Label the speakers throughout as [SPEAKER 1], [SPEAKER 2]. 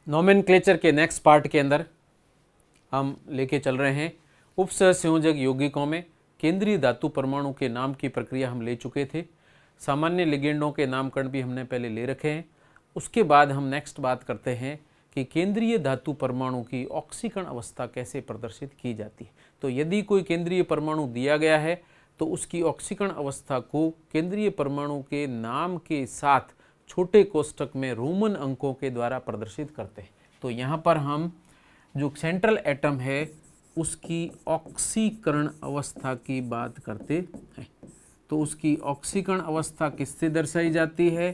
[SPEAKER 1] Nomenclature के next part के अंदर हम लेके चल रहे हैं उपसहसंयोजक यौगिकों में केंद्रीय धातु परमाणु के नाम की प्रक्रिया हम ले चुके थे। सामान्य लिगेंडों के नामकरण भी हमने पहले ले रखे हैं। उसके बाद हम नेक्स्ट बात करते हैं कि केंद्रीय धातु परमाणु की ऑक्सीकरण अवस्था कैसे प्रदर्शित की जाती है। तो यदि कोई केंद्रीय परमाणु दिया गया है तो उसकी ऑक्सीकरण अवस्था को केंद्रीय परमाणु के नाम के साथ छोटे कोष्ठक में रोमन अंकों के द्वारा प्रदर्शित करते हैं। तो यहाँ पर हम जो सेंट्रल एटम है उसकी ऑक्सीकरण अवस्था की बात करते हैं। तो उसकी ऑक्सीकरण अवस्था किससे दर्शाई जाती है?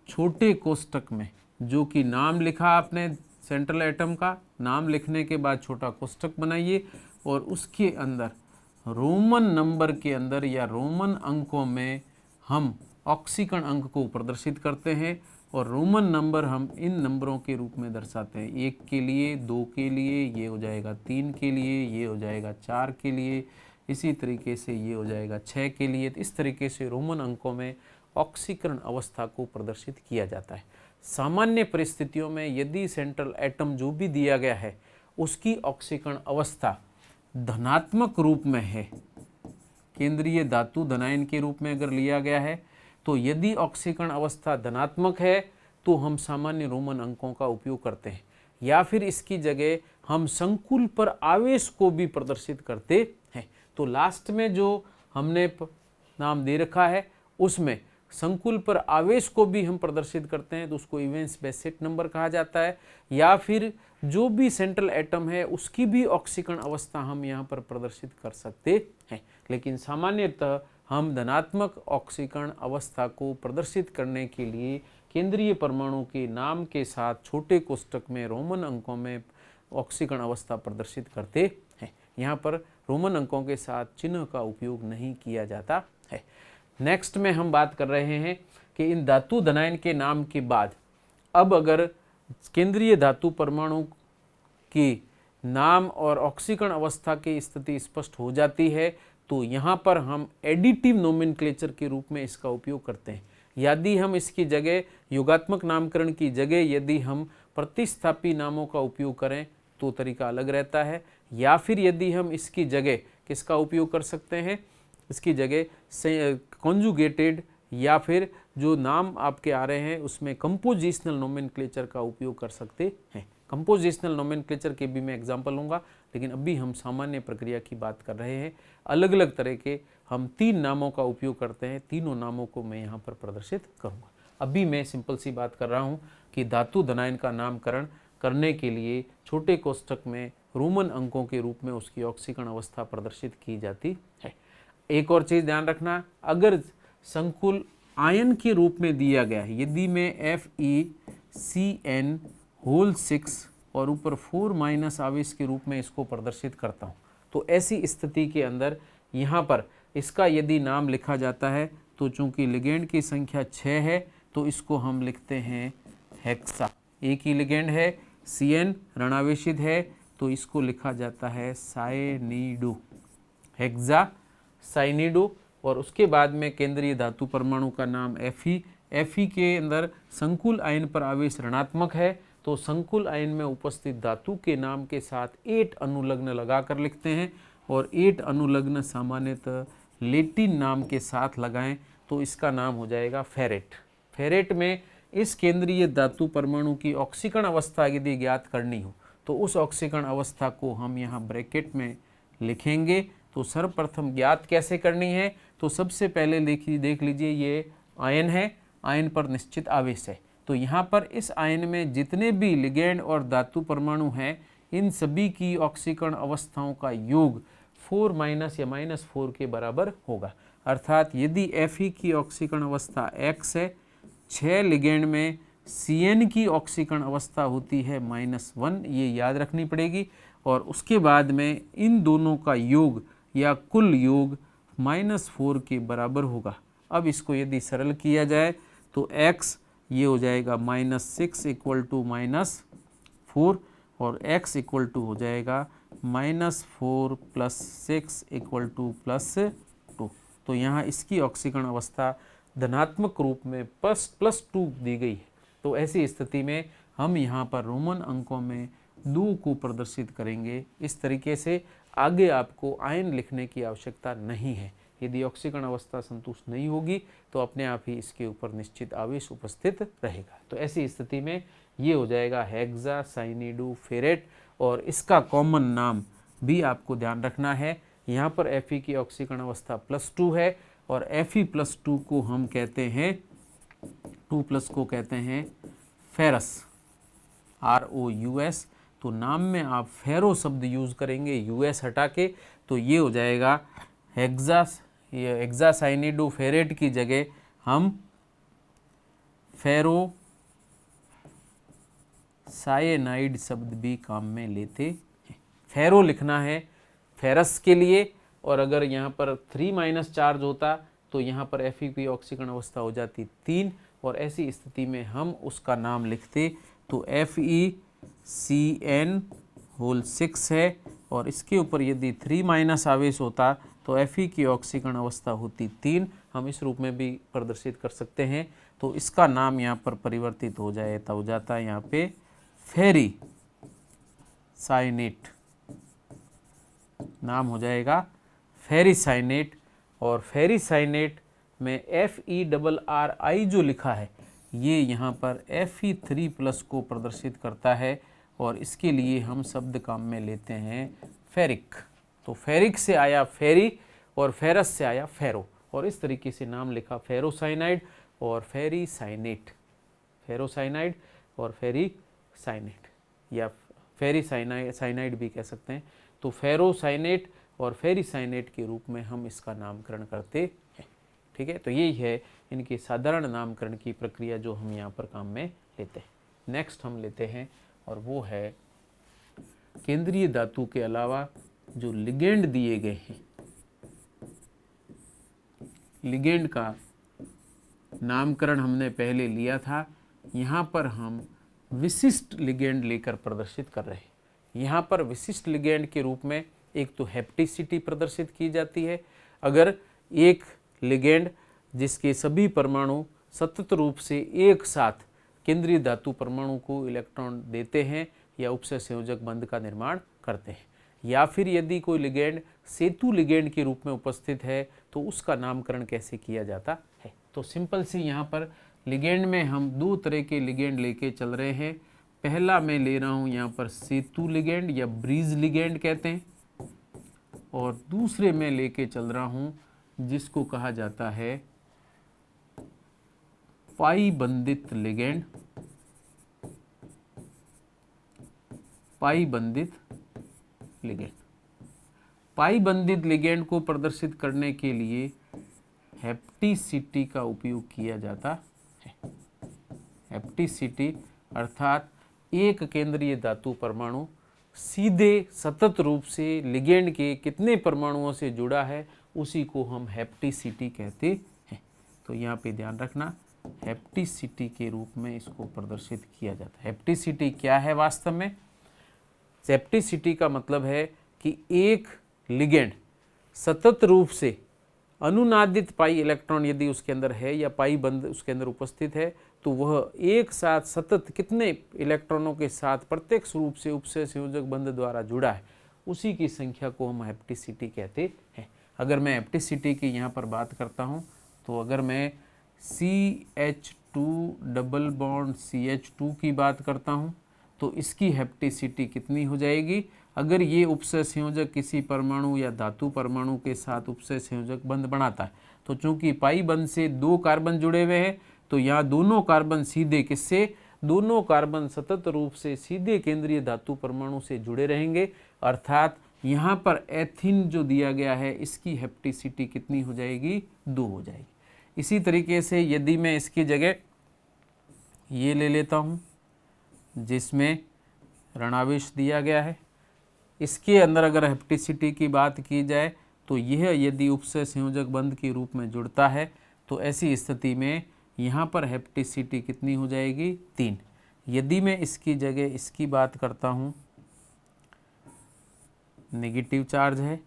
[SPEAKER 1] छोटे कोष्ठक में, जो कि नाम लिखा आपने सेंट्रल एटम का, नाम लिखने के बाद छोटा कोष्ठक बनाइए और उसके अंदर रोमन नंबर के अंदर या रोमन अंकों में हम ऑक्सीकरण अंक को प्रदर्शित करते हैं और रोमन नंबर हम इन नंबरों के रूप में दर्शाते हैं। 1 के लिए, 2 के लिए, ये हो जाएगा 3 के लिए, ये हो जाएगा 4 के लिए, इसी तरीके से ये हो जाएगा 6 के लिए। तो इस तरीके से रोमन अंकों में ऑक्सीकरण अवस्था को प्रदर्शित किया जाता है। सामान्य परिस्थितियों में यदि सेंट्रल एटम जो भी दिया गया है उसकी ऑक्सीकरण अवस्था धनात्मक रूप में है, केंद्रीय धातु धनायन के रूप में अगर लिया गया है, तो यदि ऑक्सीकरण अवस्था धनात्मक है तो हम सामान्य रोमन अंकों का उपयोग करते हैं, या फिर इसकी जगह हम संकुल पर आवेश को भी प्रदर्शित करते हैं। तो लास्ट में जो हमने नाम दे रखा है उसमें संकुल पर आवेश को भी हम प्रदर्शित करते हैं, तो उसको इवेंस बेसिक नंबर कहा जाता है। या फिर जो भी सेंट्रल एटम है उसकी भी ऑक्सीकरण अवस्था हम यहाँ पर प्रदर्शित कर सकते हैं, लेकिन सामान्यतः हम धनात्मक ऑक्सीकरण अवस्था को प्रदर्शित करने के लिए केंद्रीय परमाणु के नाम के साथ छोटे कोष्ठक में रोमन अंकों में ऑक्सीकरण अवस्था प्रदर्शित करते हैं। यहाँ पर रोमन अंकों के साथ चिन्ह का उपयोग नहीं किया जाता है। नेक्स्ट में हम बात कर रहे हैं कि इन धातु धनायन के नाम के बाद अब अगर केंद्रीय धातु परमाणु की नाम और ऑक्सीकरण अवस्था की स्थिति स्पष्ट हो जाती है तो यहाँ पर हम एडिटिव नोमेनक्लेचर के रूप में इसका उपयोग करते हैं। यदि हम इसकी जगह योगात्मक नामकरण की जगह यदि हम प्रतिस्थापी नामों का उपयोग करें तो तरीका अलग रहता है, या फिर यदि हम इसकी जगह किसका उपयोग कर सकते हैं, इसकी जगह कॉन्जुगेटेड या फिर जो नाम आपके आ रहे हैं उसमें कंपोजिशनल नोमेनक्लेचर का उपयोग कर सकते हैं। कंपोजिशनल नोमेनक्लेचर के भी मैं एग्जांपल लूँगा, लेकिन अभी हम सामान्य प्रक्रिया की बात कर रहे हैं। अलग अलग तरह के हम 3 नामों का उपयोग करते हैं, तीनों नामों को मैं यहाँ पर प्रदर्शित करूँगा। अभी मैं सिंपल सी बात कर रहा हूँ कि धातु धनायन का नामकरण करने के लिए छोटे कोष्ठक में रोमन अंकों के रूप में उसकी ऑक्सीकरण अवस्था प्रदर्शित की जाती है। एक और चीज़ ध्यान रखना, अगर संकुल आयन के रूप में दिया गया है, यदि मैं FeCN होल 6 और ऊपर 4 माइनस आवेश के रूप में इसको प्रदर्शित करता हूँ, तो ऐसी स्थिति के अंदर यहाँ पर इसका यदि नाम लिखा जाता है तो चूंकि लिगेंड की संख्या 6 है तो इसको हम लिखते हैं हेक्सा। एक ही लिगेंड है, CN ऋणावेशित है, तो इसको लिखा जाता है साइनिडो, हेक्सा साइनिडो। और उसके बाद में केंद्रीय धातु परमाणु का नाम Fe के अंदर संकुल आयन पर आवेश ऋणात्मक है, तो संकुल आयन में उपस्थित धातु के नाम के साथ 8 अनुलग्न लगाकर लिखते हैं, और 8 अनुलग्न सामान्यतः लेटिन नाम के साथ लगाएं तो इसका नाम हो जाएगा फेरेट। फेरेट में इस केंद्रीय धातु परमाणु की ऑक्सीकरण अवस्था यदि ज्ञात करनी हो तो उस ऑक्सीकरण अवस्था को हम यहाँ ब्रैकेट में लिखेंगे। तो सर्वप्रथम ज्ञात कैसे करनी है, तो सबसे पहले देख लीजिए ये आयन है, आयन पर निश्चित आवेश है, तो यहाँ पर इस आयन में जितने भी लिगेंड और धातु परमाणु हैं इन सभी की ऑक्सीकरण अवस्थाओं का योग 4 माइनस या -4 के बराबर होगा। अर्थात यदि Fe की ऑक्सीकरण अवस्था X है, 6 लिगेंड में CN की ऑक्सीकरण अवस्था होती है -1, ये याद रखनी पड़ेगी, और उसके बाद में इन दोनों का योग या कुल योग -4 के बराबर होगा। अब इसको यदि सरल किया जाए तो X ये हो जाएगा -6 इक्वल टू -4 और X इक्वल टू हो जाएगा -4 + 6 इक्वल टू +2। तो यहाँ इसकी ऑक्सीकरण अवस्था धनात्मक रूप में +2 दी गई है। तो ऐसी स्थिति में हम यहाँ पर रोमन अंकों में 2 को प्रदर्शित करेंगे। इस तरीके से आगे आपको आयन लिखने की आवश्यकता नहीं है। यदि ऑक्सीकरण अवस्था संतुष्ट नहीं होगी तो अपने आप ही इसके ऊपर निश्चित आवेश उपस्थित रहेगा। तो ऐसी स्थिति में ये हो जाएगा हेक्सासाइनिडोफेरेट, और इसका कॉमन नाम भी आपको ध्यान रखना है। यहाँ पर Fe की ऑक्सीकरण अवस्था +2 है और Fe+2 को हम कहते हैं, 2+ को कहते हैं फेरस, ROUS। तो नाम में आप फेरो शब्द यूज करेंगे US हटा के, तो ये हो जाएगा हेक्सासाइनिडोफेरेट की जगह हम फेरो साइनाइड शब्द भी काम में लेते हैं। फेरो लिखना है फेरस के लिए, और अगर यहाँ पर 3- चार्ज होता तो यहाँ पर Fe की ऑक्सीकरण अवस्था हो जाती 3, और ऐसी स्थिति में हम उसका नाम लिखते तो FeCN6 है, और इसके ऊपर यदि 3- आवेश होता तो Fe की ऑक्सीकरण अवस्था होती 3। हम इस रूप में भी प्रदर्शित कर सकते हैं। तो इसका नाम यहाँ पर परिवर्तित हो जाता है यहाँ पे फेरी साइनेट, नाम हो जाएगा फेरिसाइनेट। और फेरिसाइनेट में FeRRI जो लिखा है ये यहाँ पर Fe3+ को प्रदर्शित करता है, और इसके लिए हम शब्द काम में लेते हैं फेरिक। तो फेरिक से आया फेरी और फेरस से आया फेरो, और इस तरीके से नाम लिखा फेरोसाइनाइड और फेरिसाइनेट, फेरोसाइनाइड और फेरिसाइनेट, या फेरिसाइनाइड भी कह सकते हैं। तो फेरोसाइनेट और फेरिसाइनेट के रूप में हम इसका नामकरण करते हैं। ठीक है, तो यही है इनकी साधारण नामकरण की प्रक्रिया जो हम यहाँ पर काम में लेते हैं। नेक्स्ट हम लेते हैं, और वो है केंद्रीय धातु के अलावा जो लिगेंड दिए गए हैं, लिगेंड का नामकरण हमने पहले लिया था। यहाँ पर हम विशिष्ट लिगेंड लेकर प्रदर्शित कर रहे हैं। यहाँ पर विशिष्ट लिगेंड के रूप में एक तो हैप्टिसिटी प्रदर्शित की जाती है। अगर एक लिगेंड जिसके सभी परमाणु सतत रूप से एक साथ केंद्रीय धातु परमाणु को इलेक्ट्रॉन देते हैं या उपसय संयोजक बंध का निर्माण करते हैं, या फिर यदि कोई लिगेंड सेतु लिगेंड के रूप में उपस्थित है तो उसका नामकरण कैसे किया जाता है। तो सिंपल सी यहाँ पर लिगेंड में हम 2 तरह के लिगेंड लेके चल रहे हैं। पहला मैं ले रहा हूँ यहाँ पर सेतु लिगेंड या ब्रीज लिगेंड कहते हैं, और दूसरे में लेके चल रहा हूँ जिसको कहा जाता है पाई बंधित लिगेंड, पाई बंधित लिगेंड। पाई बंधित लिगेंड को प्रदर्शित करने के लिए हैप्टिसिटी का उपयोग किया जाता है। हैप्टिसिटी अर्थात एक केंद्रीय धातु परमाणु सीधे सतत रूप से लिगेंड के कितने परमाणुओं से जुड़ा है उसी को हम हैप्टिसिटी कहते हैं। तो यहाँ पे ध्यान रखना, हैप्टिसिटी के रूप में इसको प्रदर्शित किया जाता है। हैप्टिसिटी क्या है वास्तव में? हैप्टिसिटी का मतलब है कि एक लिगेंड सतत रूप से अनुनादित पाई इलेक्ट्रॉन यदि उसके अंदर है या पाई बंध उसके अंदर उपस्थित है तो वह एक साथ सतत कितने इलेक्ट्रॉनों के साथ प्रत्यक्ष रूप से उपसय संयोजक बंध द्वारा जुड़ा है उसी की संख्या को हम हैप्टिसिटी कहते हैं। अगर मैं हैप्टिसिटी की यहाँ पर बात करता हूँ तो अगर मैं CH2 डबल बॉन्ड CH2 की बात करता हूँ तो इसकी हैप्टिसिटी कितनी हो जाएगी? अगर ये उपसय संयोजक किसी परमाणु या धातु परमाणु के साथ उपसय संयोजक बंध बनाता है तो चूंकि पाई बंध से 2 कार्बन जुड़े हुए हैं तो यहाँ दोनों कार्बन सीधे किससे? दोनों कार्बन सतत रूप से सीधे केंद्रीय धातु परमाणु से जुड़े रहेंगे, अर्थात यहाँ पर एथिन जो दिया गया है इसकी हैप्टिसिटी कितनी हो जाएगी? 2 हो जाएगी। इसी तरीके से यदि मैं इसकी जगह ये ले लेता हूँ जिसमें ऋणावेश दिया गया है, इसके अंदर अगर हैप्टिसिटी की बात की जाए तो यह यदि उपसय संयोजक बंध के रूप में जुड़ता है तो ऐसी स्थिति में यहाँ पर हैप्टिसिटी कितनी हो जाएगी? 3। यदि मैं इसकी जगह इसकी बात करता हूँ, नेगेटिव चार्ज है,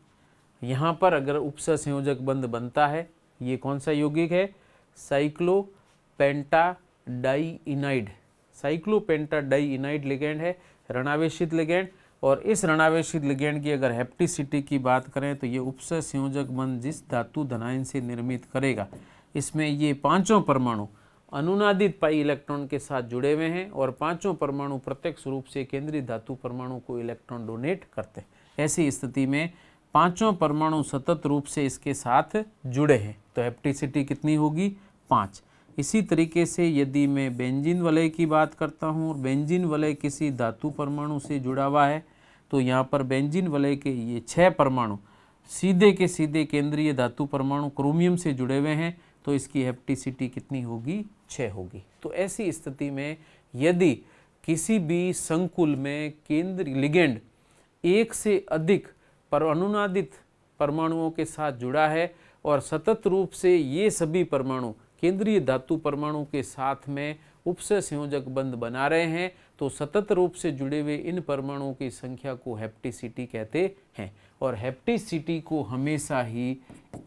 [SPEAKER 1] यहाँ पर अगर उपसय संयोजक बंध बनता है, ये कौन सा यौगिक है? साइक्लोपेंटाडाइइनाइड, साइक्लोपेंटाडाइइनाइड लिगेंड है, ऋणावेशित लिगेंड। और इस ऋणावेशित लिगेंड की अगर हेप्टिसिटी की बात करें तो ये उपसह संयोजक बंध जिस धातु धनायन से निर्मित करेगा, इसमें ये पांचों परमाणु अनुनादित पाई इलेक्ट्रॉन के साथ जुड़े हुए हैं और पांचों परमाणु प्रत्यक्ष रूप से केंद्रीय धातु परमाणु को इलेक्ट्रॉन डोनेट करते हैं। ऐसी स्थिति में पांचों परमाणु सतत रूप से इसके साथ जुड़े हैं, तो हेप्टिसिटी कितनी होगी? 5। इसी तरीके से यदि मैं बेंजीन वलय की बात करता हूँ और बेंजीन वलय किसी धातु परमाणु से जुड़ा हुआ है, तो यहाँ पर बेंजीन वलय के ये 6 परमाणु सीधे के सीधे केंद्रीय धातु परमाणु क्रोमियम से जुड़े हुए हैं, तो इसकी हेप्टिसिटी कितनी होगी? 6 होगी। तो ऐसी स्थिति में यदि किसी भी संकुल में केंद्रीय लिगेंड एक से अधिक अनुनादित परमाणुओं के साथ जुड़ा है और सतत रूप से ये सभी परमाणु केंद्रीय धातु परमाणु के साथ में उपसह संयोजक बंध बना रहे हैं, तो सतत रूप से जुड़े हुए इन परमाणुओं की संख्या को हेप्टिसिटी कहते हैं। और हेप्टिसिटी को हमेशा ही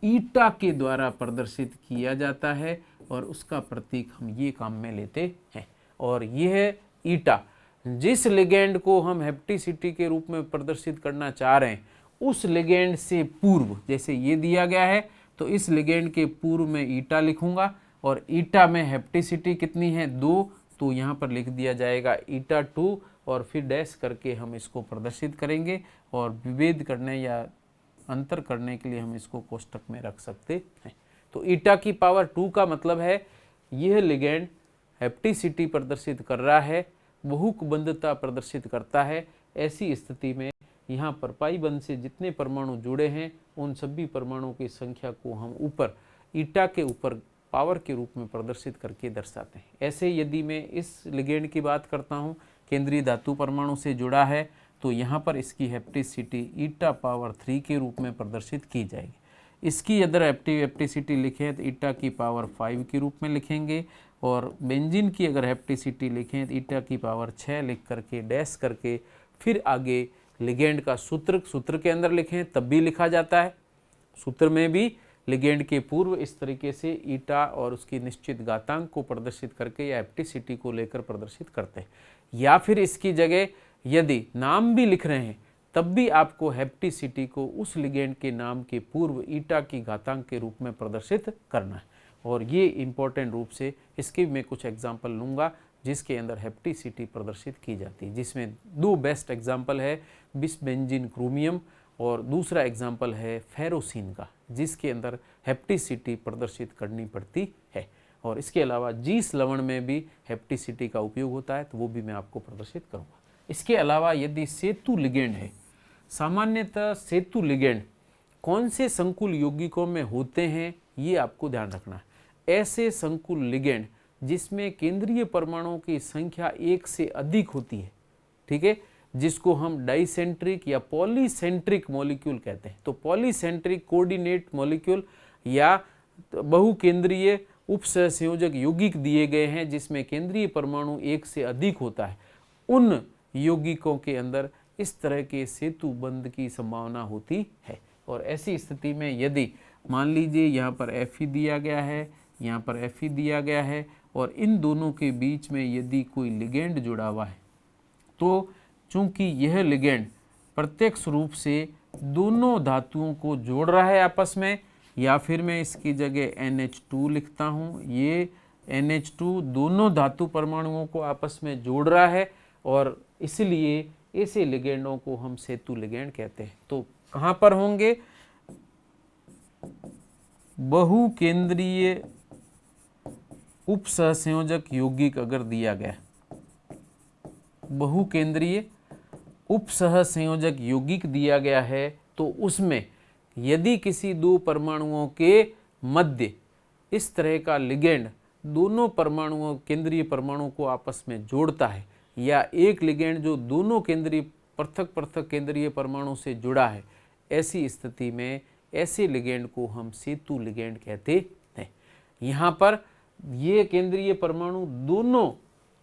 [SPEAKER 1] ईटा के द्वारा प्रदर्शित किया जाता है और उसका प्रतीक हम ये काम में लेते हैं। और यह ईटा जिस लिगेंड को हम हेप्टिसिटी के रूप में प्रदर्शित करना चाह रहे हैं, उस लिगेंड से पूर्व, जैसे ये दिया गया है तो इस लिगेंड के पूर्व में ईटा लिखूंगा और ईटा में हेप्टिसिटी कितनी है? 2, तो यहाँ पर लिख दिया जाएगा ईटा 2 और फिर डैश करके हम इसको प्रदर्शित करेंगे। और विभेद करने या अंतर करने के लिए हम इसको कोष्टक में रख सकते हैं। तो ईटा की पावर 2 का मतलब है यह लिगेंड हेप्टिसिटी प्रदर्शित कर रहा है, बहुकबंधता प्रदर्शित करता है। ऐसी स्थिति में यहाँ पर पाई बंध से जितने परमाणु जुड़े हैं उन सभी परमाणुओं की संख्या को हम ऊपर ईटा के ऊपर पावर के रूप में प्रदर्शित करके दर्शाते हैं। ऐसे यदि मैं इस लिगेंड की बात करता हूँ, केंद्रीय धातु परमाणु से जुड़ा है, तो यहाँ पर इसकी हेप्टिसिटी ईटा पावर 3 के रूप में प्रदर्शित की जाएगी। इसकी अगर हेप्टिसिटी लिखें तो ईटा की पावर 5 के रूप में लिखेंगे। और बेंजीन की अगर हेप्टिसिटी लिखें तो ईटा की पावर 6 लिख करके डैश करके फिर आगे लिगेंड का सूत्र के अंदर लिखें तब भी लिखा जाता है। सूत्र में भी लिगेंड के पूर्व इस तरीके से ईटा और उसकी निश्चित घातांक को प्रदर्शित करके या हेप्टिसिटी को लेकर प्रदर्शित करते हैं। या फिर इसकी जगह यदि नाम भी लिख रहे हैं तब भी आपको हेप्टिसिटी को उस लिगेंड के नाम के पूर्व ईटा की घातांक के रूप में प्रदर्शित करना है। और ये इंपॉर्टेंट रूप से इसके मैं कुछ एग्जाम्पल लूँगा जिसके अंदर हेप्टिसिटी प्रदर्शित की जाती है, जिसमें 2 बेस्ट एग्जाम्पल है बिसबेंजीन क्रोमियम और दूसरा एग्जाम्पल है फेरोसिन का, जिसके अंदर हेप्टिसिटी प्रदर्शित करनी पड़ती है। और इसके अलावा जीस लवण में भी हेप्टिसिटी का उपयोग होता है, तो वो भी मैं आपको प्रदर्शित करूँगा। इसके अलावा यदि सेतु लिगेंड है, सामान्यतः सेतु लिगेंड कौन से संकुल यौगिकों में होते हैं ये आपको ध्यान रखना है। ऐसे संकुल लिगेंड जिसमें केंद्रीय परमाणुओं की संख्या 1 से अधिक होती है, ठीक है, जिसको हम डाइसेंट्रिक या पॉलीसेंट्रिक मॉलिक्यूल कहते हैं। तो पॉलीसेंट्रिक कोऑर्डिनेट मॉलिक्यूल या बहुकेंद्रीय उपसहसंयोजक यौगिक दिए गए हैं जिसमें केंद्रीय परमाणु 1 से अधिक होता है, उन यौगिकों के अंदर इस तरह के सेतु बंध की संभावना होती है। और ऐसी स्थिति में यदि मान लीजिए यहाँ पर Fe दिया गया है, यहाँ पर Fe दिया गया है और इन दोनों के बीच में यदि कोई लिगेंड जुड़ा हुआ है, तो चूंकि यह लिगेंड प्रत्यक्ष रूप से दोनों धातुओं को जोड़ रहा है आपस में, या फिर मैं इसकी जगह NH2 लिखता हूँ, ये NH2 दोनों धातु परमाणुओं को आपस में जोड़ रहा है और इसलिए ऐसे लिगेंडों को हम सेतु लिगेंड कहते हैं। तो कहाँ पर होंगे? बहुकेंद्रीय उपसहसंयोजक यौगिक अगर दिया गया, बहुकेंद्रीय उपसहसंयोजक यौगिक दिया गया है, तो उसमें यदि किसी 2 परमाणुओं के मध्य इस तरह का लिगेंड दोनों परमाणुओं केंद्रीय परमाणु को आपस में जोड़ता है, या एक लिगेंड जो दोनों केंद्रीय पृथक केंद्रीय परमाणु से जुड़ा है, ऐसी स्थिति में ऐसे लिगेंड को हम सेतु लिगेंड कहते हैं। यहाँ पर ये केंद्रीय परमाणु दोनों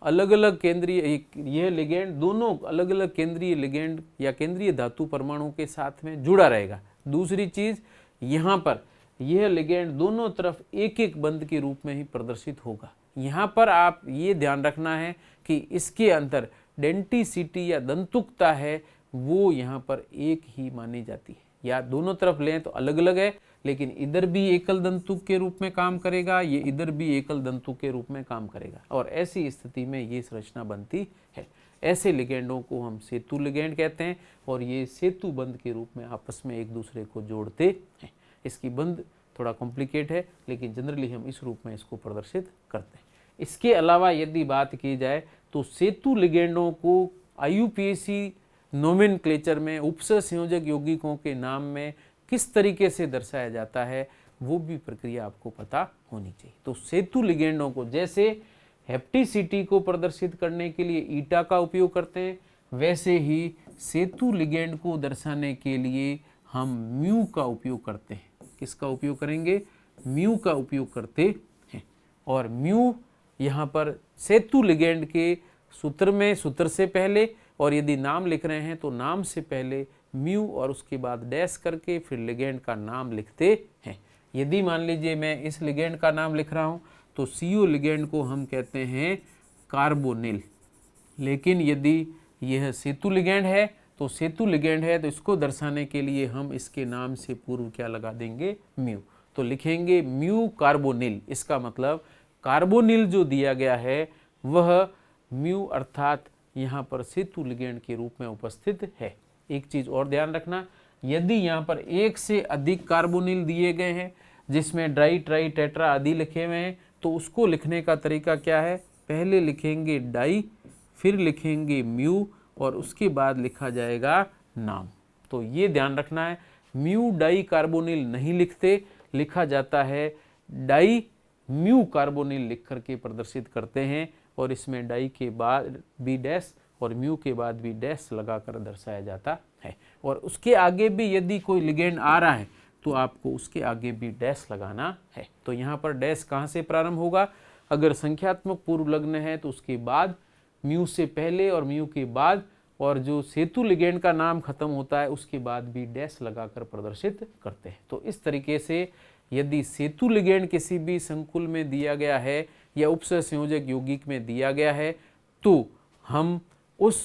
[SPEAKER 1] अलग अलग केंद्रीय, यह लिगेंड दोनों अलग अलग केंद्रीय लिगेंड या केंद्रीय धातु परमाणु के साथ में जुड़ा रहेगा। दूसरी चीज, यहाँ पर यह लिगेंड दोनों तरफ एक एक बंध के रूप में ही प्रदर्शित होगा। यहाँ पर आप ये ध्यान रखना है कि इसके अंदर डेंटिसिटी या दंतुकता है वो यहाँ पर एक ही मानी जाती है, या दोनों तरफ लें तो अलग अलग है, लेकिन इधर भी एकल दंतुक के रूप में काम करेगा, ये इधर भी एकल दंतुक के रूप में काम करेगा, और ऐसी स्थिति में ये संरचना बनती है। ऐसे लिगेंडों को हम सेतु लिगेंड कहते हैं, और ये सेतु बंध के रूप में आपस में एक दूसरे को जोड़ते हैं। इसकी बंध थोड़ा कॉम्प्लिकेट है, लेकिन जनरली हम इस रूप में इसको प्रदर्शित करते हैं। इसके अलावा यदि बात की जाए तो सेतु लिगेंडों को IUPAC नोमेनक्लेचर में उपसंयोजक यौगिकों के नाम में किस तरीके से दर्शाया जाता है वो भी प्रक्रिया आपको पता होनी चाहिए। तो सेतु लिगेंडों को जैसे हेप्टिसिटी को प्रदर्शित करने के लिए ईटा का उपयोग करते हैं, वैसे ही सेतु लिगेंड को दर्शाने के लिए हम म्यू का उपयोग करते हैं। किसका उपयोग करेंगे? म्यू का उपयोग करते हैं। और म्यू यहाँ पर सेतु लिगेंड के सूत्र में सूत्र से पहले, और यदि नाम लिख रहे हैं तो नाम से पहले म्यू और उसके बाद डैश करके फिर लिगेंड का नाम लिखते हैं। यदि मान लीजिए मैं इस लिगेंड का नाम लिख रहा हूँ तो CO लिगेंड को हम कहते हैं कार्बोनिल, लेकिन यदि यह सेतु लिगेंड है तो सेतु लिगेंड है तो इसको दर्शाने के लिए हम इसके नाम से पूर्व क्या लगा देंगे? म्यू। तो लिखेंगे म्यू कार्बोनिल। इसका मतलब कार्बोनिल जो दिया गया है वह म्यू अर्थात यहाँ पर सेतु लिगेंड के रूप में उपस्थित है। एक चीज और ध्यान रखना, यदि यहाँ पर एक से अधिक कार्बोनिल दिए गए हैं जिसमें ड्राई ट्राई टेट्रा आदि लिखे हुए हैं, तो उसको लिखने का तरीका क्या है? पहले लिखेंगे डाई, फिर लिखेंगे म्यू और उसके बाद लिखा जाएगा नाम। तो ये ध्यान रखना है, म्यू डाई कार्बोनिल नहीं लिखते, लिखा जाता है डाई म्यू कार्बोनिल लिख करके प्रदर्शित करते हैं, और इसमें डाई के बाद भी डैश और म्यू के बाद भी डैश लगाकर दर्शाया जाता है। और उसके आगे भी यदि कोई लिगेंड आ रहा है तो आपको उसके आगे भी डैश लगाना है। तो यहाँ पर डैश कहाँ से प्रारंभ होगा? अगर संख्यात्मक पूर्व लग्न है तो उसके बाद म्यू से पहले और म्यू के बाद, और जो सेतु लिगेंड का नाम खत्म होता है उसके बाद भी डैश लगाकर प्रदर्शित करते हैं। तो इस तरीके से यदि सेतु लिगेंड किसी भी संकुल में दिया गया है या उपसंयोजक यौगिक में दिया गया है तो हम उस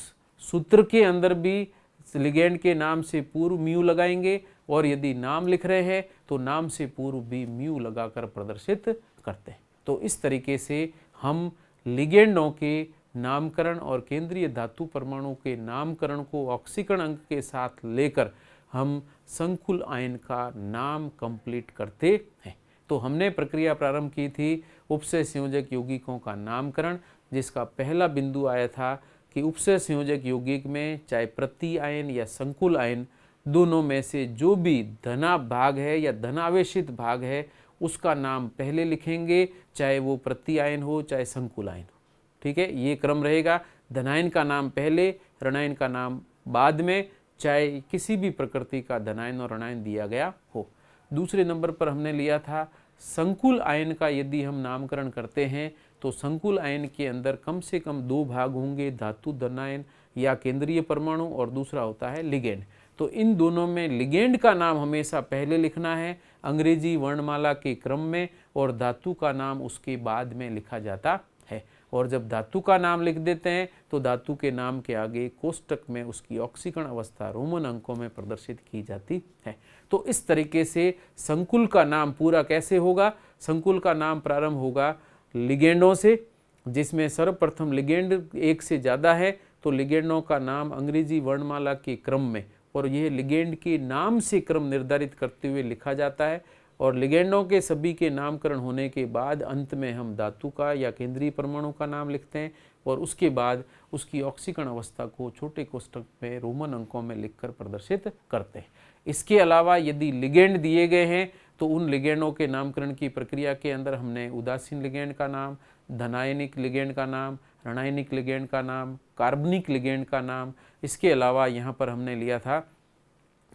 [SPEAKER 1] सूत्र के अंदर भी लिगेंड के नाम से पूर्व म्यू लगाएंगे, और यदि नाम लिख रहे हैं तो नाम से पूर्व भी म्यू लगाकर प्रदर्शित करते हैं। तो इस तरीके से हम लिगेंडों के नामकरण और केंद्रीय धातु परमाणु के नामकरण को ऑक्सीकरण अंक के साथ लेकर हम संकुल आयन का नाम कंप्लीट करते हैं। तो हमने प्रक्रिया प्रारंभ की थी उपसंयोजक यौगिकों का नामकरण, जिसका पहला बिंदु आया था कि उपसंयोजक यौगिक में चाहे प्रति आयन या संकुल आयन, दोनों में से जो भी धना भाग है या धनावेशित भाग है उसका नाम पहले लिखेंगे, चाहे वो प्रति आयन हो चाहे संकुल आयन हो। ठीक है, ये क्रम रहेगा। धनायन का नाम पहले, ऋणायन का नाम बाद में, चाहे किसी भी प्रकृति का धनायन और ऋणायन दिया गया हो। दूसरे नंबर पर हमने लिया था संकुल आयन का यदि हम नामकरण करते हैं तो संकुल आयन के अंदर कम से कम दो भाग होंगे, धातु धनायन या केंद्रीय परमाणु, और दूसरा होता है लिगेंड। तो इन दोनों में लिगेंड का नाम हमेशा पहले लिखना है अंग्रेजी वर्णमाला के क्रम में, और धातु का नाम उसके बाद में लिखा जाता है। और जब धातु का नाम लिख देते हैं तो धातु के नाम के आगे कोष्टक में उसकी ऑक्सीकरण अवस्था रोमन अंकों में प्रदर्शित की जाती है। तो इस तरीके से संकुल का नाम पूरा कैसे होगा? संकुल का नाम प्रारंभ होगा लिगेंडों से, जिसमें सर्वप्रथम लिगेंड एक से ज़्यादा है तो लिगेंडों का नाम अंग्रेजी वर्णमाला के क्रम में, और यह लिगेंड के नाम से क्रम निर्धारित करते हुए लिखा जाता है। और लिगेंडों के सभी के नामकरण होने के बाद अंत में हम धातु का या केंद्रीय परमाणु का नाम लिखते हैं, और उसके बाद उसकी ऑक्सीकरण अवस्था को छोटे कोष्टक में रोमन अंकों में लिखकर प्रदर्शित करते हैं। इसके अलावा यदि लिगेंड दिए गए हैं तो उन लिगेंडों के नामकरण की प्रक्रिया के अंदर हमने उदासीन लिगेंड का नाम, धनायनिक लिगेंड का नाम, ऋणायनिक लिगेंड का नाम, कार्बनिक लिगेंड का नाम, इसके अलावा यहाँ पर हमने लिया था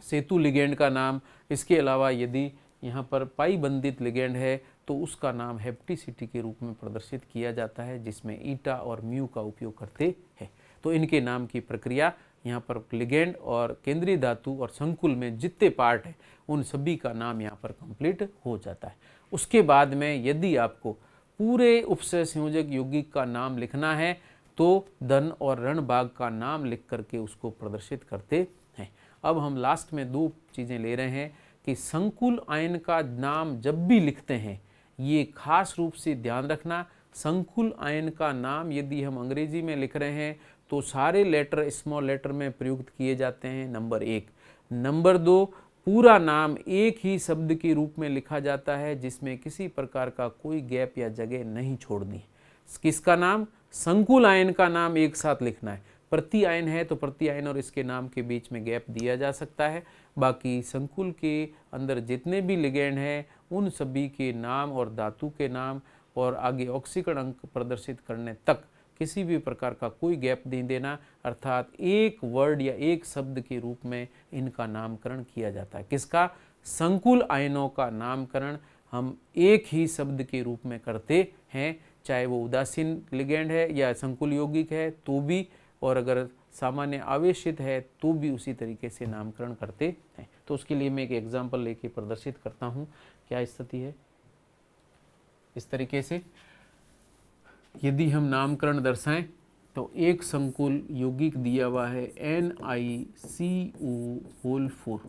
[SPEAKER 1] सेतु लिगेंड का नाम। इसके अलावा यदि यहाँ पर पाई बंधित लिगेंड है तो उसका नाम हेप्टिसिटी के रूप में प्रदर्शित किया जाता है, जिसमें ईटा और म्यू का उपयोग करते हैं। तो इनके नाम की प्रक्रिया यहाँ पर लिगेंड और केंद्रीय धातु और संकुल में जितने पार्ट हैं उन सभी का नाम यहाँ पर कंप्लीट हो जाता है। उसके बाद में यदि आपको पूरे उपसर्ग संयोजक यौगिक का नाम लिखना है तो धन और ऋण भाग का नाम लिख करके उसको प्रदर्शित करते हैं। अब हम लास्ट में दो चीज़ें ले रहे हैं कि संकुल आयन का नाम जब भी लिखते हैं, ये खास रूप से ध्यान रखना, संकुल आयन का नाम यदि हम अंग्रेजी में लिख रहे हैं तो सारे लेटर स्मॉल लेटर में प्रयुक्त किए जाते हैं, नंबर 1। नंबर 2, पूरा नाम एक ही शब्द के रूप में लिखा जाता है जिसमें किसी प्रकार का कोई गैप या जगह नहीं छोड़नी। किसका नाम? संकुल आयन का नाम एक साथ लिखना है। प्रति आयन है तो प्रति आयन और इसके नाम के बीच में गैप दिया जा सकता है। बाकी संकुल के अंदर जितने भी लिगेंड हैं उन सभी के नाम और धातु के नाम और आगे ऑक्सीकरण अंक प्रदर्शित करने तक किसी भी प्रकार का कोई गैप नहीं देना, अर्थात एक वर्ड या एक शब्द के रूप में इनका नामकरण किया जाता है। किसका? संकुल आयनों का नामकरण हम एक ही शब्द के रूप में करते हैं, चाहे वो उदासीन लिगेंड है या संकुल यौगिक है तो भी, और अगर सामान्य आवेशित है तो भी उसी तरीके से नामकरण करते हैं। तो उसके लिए मैं एक एग्जाम्पल लेके प्रदर्शित करता हूँ। क्या स्थिति है? इस तरीके से यदि हम नामकरण दर्शाएं तो एक संकुल यौगिक दिया हुआ है NiCO4,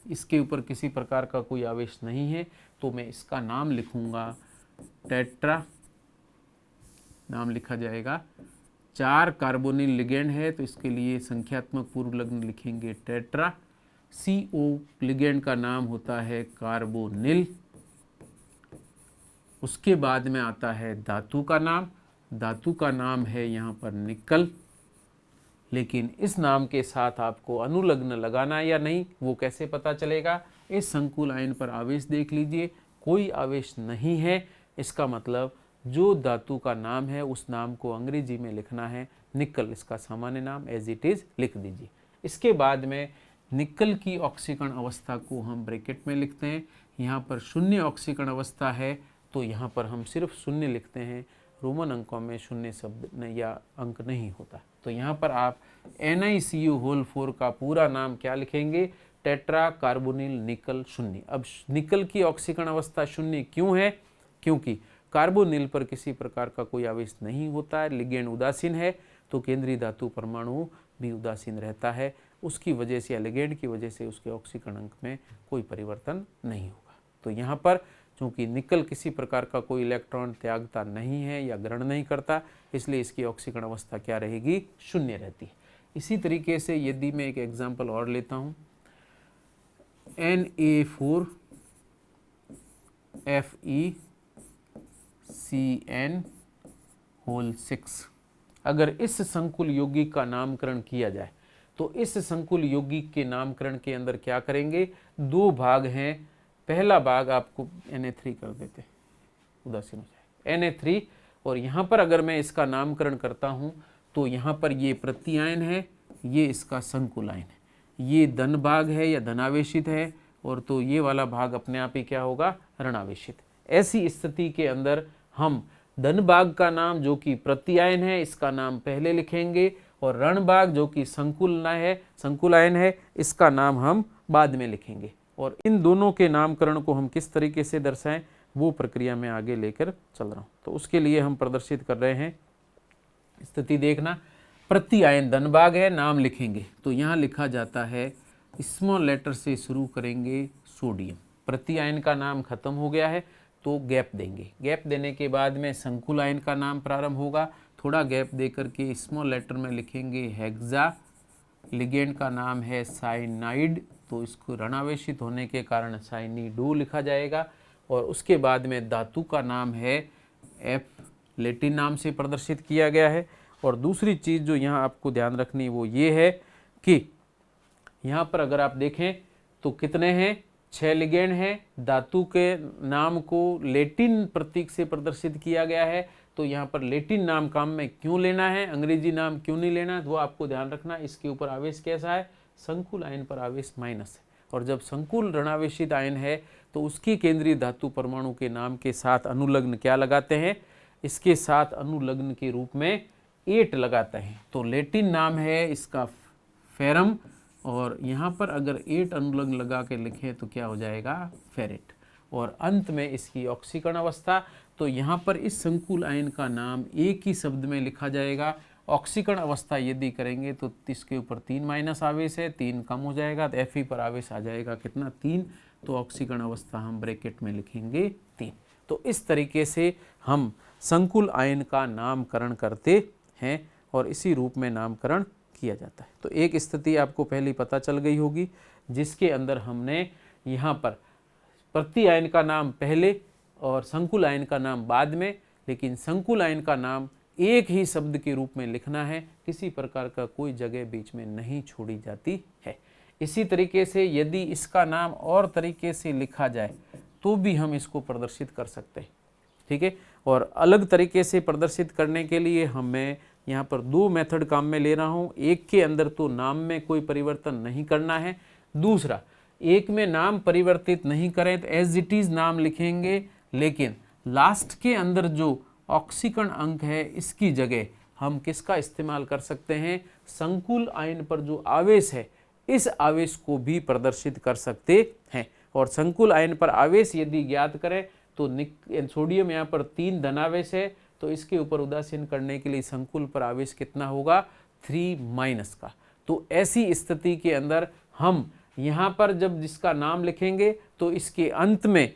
[SPEAKER 1] इसके ऊपर किसी प्रकार का कोई आवेश नहीं है तो मैं इसका नाम लिखूंगा टेट्रा, नाम लिखा जाएगा। 4 कार्बोनिल लिगेंड है तो इसके लिए संख्यात्मक पूर्व लग्न लिखेंगे टेट्रा। CO लिगेंड का नाम होता है कार्बोनिल। उसके बाद में आता है धातु का नाम, धातु का नाम है यहाँ पर निकल। लेकिन इस नाम के साथ आपको अनुलग्न लगाना या नहीं वो कैसे पता चलेगा? इस संकुल आयन पर आवेश देख लीजिए, कोई आवेश नहीं है, इसका मतलब जो धातु का नाम है उस नाम को अंग्रेजी में लिखना है निकल, इसका सामान्य नाम एज इट इज लिख दीजिए। इसके बाद में निकल की ऑक्सीकरण अवस्था को हम ब्रैकेट में लिखते हैं। यहाँ पर शून्य ऑक्सीकरण अवस्था है तो यहाँ पर हम सिर्फ शून्य लिखते हैं, रोमन अंकों में शून्य शब्द या अंक नहीं होता। तो यहाँ पर आप NiCO4 का पूरा नाम क्या लिखेंगे? टेट्रा कार्बोनिल निकल शून्य। अब निकल की ऑक्सीकरण अवस्था शून्य क्यों है? क्योंकि कार्बोनिल पर किसी प्रकार का कोई आवेश नहीं होता है, लिगेंड उदासीन है तो केंद्रीय धातु परमाणु भी उदासीन रहता है, उसकी वजह से या लिगेंड की वजह से उसके ऑक्सीकरण अंक में कोई परिवर्तन नहीं होगा। तो यहाँ पर चूँकि निकल किसी प्रकार का कोई इलेक्ट्रॉन त्यागता नहीं है या ग्रहण नहीं करता, इसलिए इसकी ऑक्सीकरण अवस्था क्या रहेगी? शून्य रहती है। इसी तरीके से यदि मैं एक एग्जाम्पल और लेता हूँ, Na4FeCN6, अगर इस संकुल यौगिक का नामकरण किया जाए तो इस संकुल यौगिक के नामकरण के अंदर क्या करेंगे? 2 भाग हैं। पहला भाग आपको Na3 कर देते, उदासीन हो जाए Na3, और यहाँ पर अगर मैं इसका नामकरण करता हूँ तो यहाँ पर ये प्रति आयन है, ये इसका संकुल आयन है, ये धन भाग है या धनावेशित है, और तो ये वाला भाग अपने आप ही क्या होगा? ऋणावेशित। ऐसी स्थिति के अंदर हम धन भाग का नाम जो कि प्रति आयन है इसका नाम पहले लिखेंगे, और ऋण भाग जो कि संकुल आयन है इसका नाम हम बाद में लिखेंगे। और इन दोनों के नामकरण को हम किस तरीके से दर्शाएं वो प्रक्रिया में आगे लेकर चल रहा हूं। तो उसके लिए हम प्रदर्शित कर रहे हैं, स्थिति देखना। प्रति आयन धन भाग है, नाम लिखेंगे तो यहाँ लिखा जाता है स्मॉल लेटर से शुरू करेंगे सोडियम। प्रति आयन का नाम खत्म हो गया है तो गैप देंगे, गैप देने के बाद में संकुल आयन का नाम प्रारंभ होगा, थोड़ा गैप दे करके स्मॉल लेटर में लिखेंगे हेक्सा। लिगेंड का नाम है साइनाइड तो इसको ऋणावेशित होने के कारण साइनिडो लिखा जाएगा, और उसके बाद में धातु का नाम है F, लेटिन नाम से प्रदर्शित किया गया है। और दूसरी चीज़ जो यहाँ आपको ध्यान रखनी वो ये है कि यहाँ पर अगर आप देखें तो कितने हैं? 6 लिगेंड हैं। धातु के नाम को लेटिन प्रतीक से प्रदर्शित किया गया है, तो यहाँ पर लेटिन नाम काम में क्यों लेना है, अंग्रेजी नाम क्यों नहीं लेना है, वो आपको ध्यान रखना। इसके ऊपर आवेश कैसा है? संकुल आयन पर आवेश माइनस है, और जब संकुल ऋणावेशित आयन है तो उसकी केंद्रीय धातु परमाणु के नाम के साथ अनुलग्न क्या लगाते हैं? इसके साथ अनुलग्न के रूप में 8 लगाते हैं। तो लेटिन नाम है इसका फेरम, और यहाँ पर अगर 8 अनुलग्न लगा के लिखें तो क्या हो जाएगा? फेरेट। और अंत में इसकी ऑक्सीकरण अवस्था, तो यहाँ पर इस संकुल आयन का नाम एक ही शब्द में लिखा जाएगा। ऑक्सीकरण अवस्था यदि करेंगे तो इसके ऊपर 3 माइनस आवेश है, 3 कम हो जाएगा तो Fe पर आवेश आ जाएगा कितना 3, तो ऑक्सीकरण अवस्था हम ब्रैकेट में लिखेंगे 3। तो इस तरीके से हम संकुल आयन का नामकरण करते हैं और इसी रूप में नामकरण किया जाता है। तो एक स्थिति आपको पहले पता चल गई होगी जिसके अंदर हमने यहाँ पर प्रति आयन का नाम पहले और संकुल आयन का नाम बाद में, लेकिन संकुल आयन का नाम एक ही शब्द के रूप में लिखना है, किसी प्रकार का कोई जगह बीच में नहीं छोड़ी जाती है। इसी तरीके से यदि इसका नाम और तरीके से लिखा जाए तो भी हम इसको प्रदर्शित कर सकते हैं, ठीक है। और अलग तरीके से प्रदर्शित करने के लिए मैं यहाँ पर 2 मेथड काम में ले रहा हूँ। एक के अंदर तो नाम में कोई परिवर्तन नहीं करना है, दूसरा एक में नाम परिवर्तित नहीं करें तो एज इट इज नाम लिखेंगे, लेकिन लास्ट के अंदर जो ऑक्सीकरण अंक है इसकी जगह हम किसका इस्तेमाल कर सकते हैं, संकुल आयन पर जो आवेश है इस आवेश को भी प्रदर्शित कर सकते हैं। और संकुल आयन पर आवेश यदि ज्ञात करें तो सोडियम यहाँ पर 3 धनावेश है, तो इसके ऊपर उदासीन करने के लिए संकुल पर आवेश कितना होगा 3 माइनस का। तो ऐसी स्थिति के अंदर हम यहाँ पर जब जिसका नाम लिखेंगे तो इसके अंत में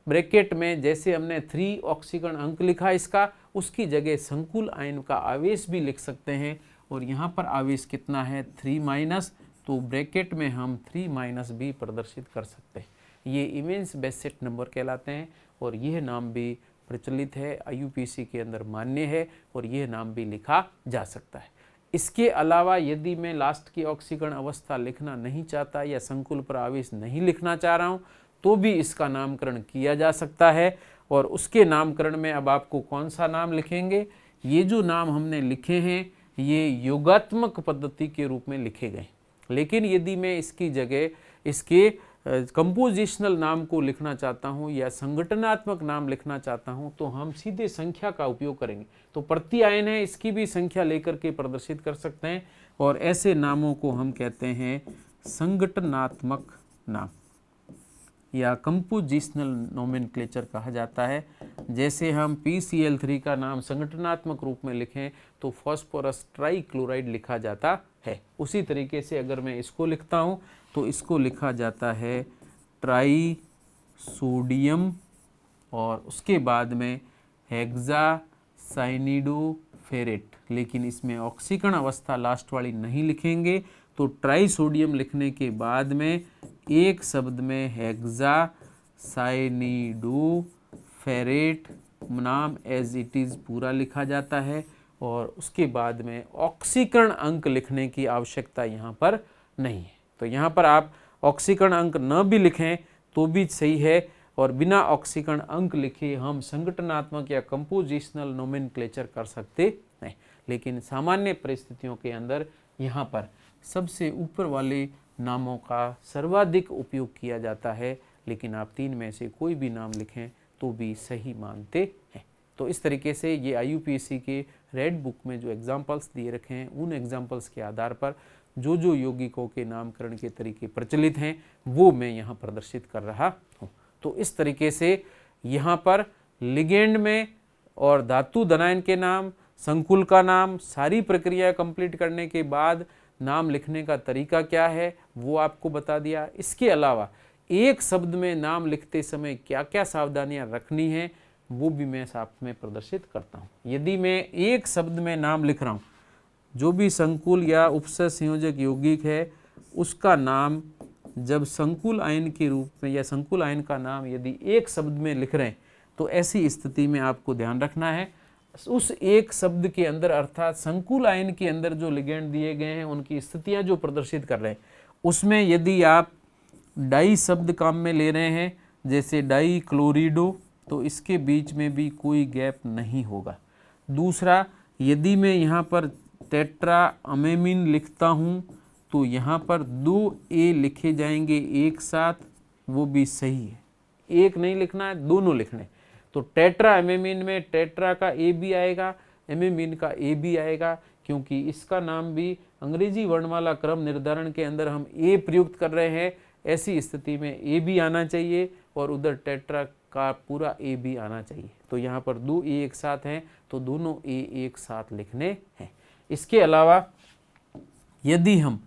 [SPEAKER 1] ब्रैकेट में जैसे हमने 3 ऑक्सीकरण अंक लिखा इसका, उसकी जगह संकुल आयन का आवेश भी लिख सकते हैं। और यहाँ पर आवेश कितना है 3 माइनस, तो ब्रैकेट में हम 3 माइनस भी प्रदर्शित कर सकते हैं। ये इमेंस बेसेट नंबर कहलाते हैं और यह नाम भी प्रचलित है, IUPAC के अंदर मान्य है और यह नाम भी लिखा जा सकता है। इसके अलावा यदि मैं लास्ट की ऑक्सीकरण अवस्था लिखना नहीं चाहता या संकुल पर आवेश नहीं लिखना चाह रहा हूँ तो भी इसका नामकरण किया जा सकता है। और उसके नामकरण में अब आपको कौन सा नाम लिखेंगे, ये जो नाम हमने लिखे हैं ये योगात्मक पद्धति के रूप में लिखे गए, लेकिन यदि मैं इसकी जगह इसके कंपोजिशनल नाम को लिखना चाहता हूँ या संगठनात्मक नाम लिखना चाहता हूँ तो हम सीधे संख्या का उपयोग करेंगे। तो प्रति आयन है इसकी भी संख्या लेकर के प्रदर्शित कर सकते हैं और ऐसे नामों को हम कहते हैं संगठनात्मक नाम या कंपोजिशनल नोमेनक्लेचर कहा जाता है। जैसे हम PCl3 का नाम संगठनात्मक रूप में लिखें तो फास्फोरस ट्राइक्लोराइड लिखा जाता है। उसी तरीके से अगर मैं इसको लिखता हूँ तो इसको लिखा जाता है ट्राई सोडियम और उसके बाद में हेक्सासाइनिडोफेरेट, लेकिन इसमें ऑक्सीकरण अवस्था लास्ट वाली नहीं लिखेंगे। तो ट्राई सोडियम लिखने के बाद में एक शब्द में हेक्सासाइनिडोफेरेट नाम एज इट इज़ पूरा लिखा जाता है और उसके बाद में ऑक्सीकरण अंक लिखने की आवश्यकता यहाँ पर नहीं है। तो यहाँ पर आप ऑक्सीकरण अंक न भी लिखें तो भी सही है और बिना ऑक्सीकरण अंक लिखे हम संगठनात्मक या कंपोजिशनल नोमेनक्लेचर कर सकते हैं। लेकिन सामान्य परिस्थितियों के अंदर यहाँ पर सबसे ऊपर वाले नामों का सर्वाधिक उपयोग किया जाता है, लेकिन आप 3 में से कोई भी नाम लिखें तो भी सही मानते हैं। तो इस तरीके से ये IUPAC के रेड बुक में जो एग्जाम्पल्स दिए रखे हैं उन एग्जाम्पल्स के आधार पर जो जो यौगिकों के नामकरण के तरीके प्रचलित हैं वो मैं यहाँ प्रदर्शित कर रहा हूँ। तो इस तरीके से यहाँ पर लिगेंड में और धातु धनायन के नाम, संकुल का नाम, सारी प्रक्रिया कंप्लीट करने के बाद नाम लिखने का तरीका क्या है वो आपको बता दिया। इसके अलावा एक शब्द में नाम लिखते समय क्या क्या सावधानियां रखनी है वो भी मैं साथ में प्रदर्शित करता हूं। यदि मैं एक शब्द में नाम लिख रहा हूं, जो भी संकुल या उपसर्ग संयोजक यौगिक है उसका नाम जब संकुल आयन के रूप में या संकुल आयन का नाम यदि एक शब्द में लिख रहे हैं तो ऐसी स्थिति में आपको ध्यान रखना है उस एक शब्द के अंदर अर्थात संकुल आयन के अंदर जो लिगेंड दिए गए हैं उनकी स्थितियां जो प्रदर्शित कर रहे हैं उसमें यदि आप डाई शब्द काम में ले रहे हैं जैसे डाई क्लोरिडो तो इसके बीच में भी कोई गैप नहीं होगा। दूसरा, यदि मैं यहाँ पर टेट्रा अमेमिन लिखता हूँ तो यहाँ पर 2 ए लिखे जाएंगे एक साथ, वो भी सही है। एक नहीं लिखना है, दोनों लिखने। तो टेट्रा एमेमिन में टेट्रा का ए भी आएगा, एमेमिन का ए भी आएगा, क्योंकि इसका नाम भी अंग्रेजी वर्णमाला क्रम निर्धारण के अंदर हम ए प्रयुक्त कर रहे हैं। ऐसी स्थिति में ए भी आना चाहिए और उधर टेट्रा का पूरा ए भी आना चाहिए। तो यहाँ पर दो ए एक साथ हैं तो दोनों ए एक साथ लिखने हैं। इसके अलावा यदि हम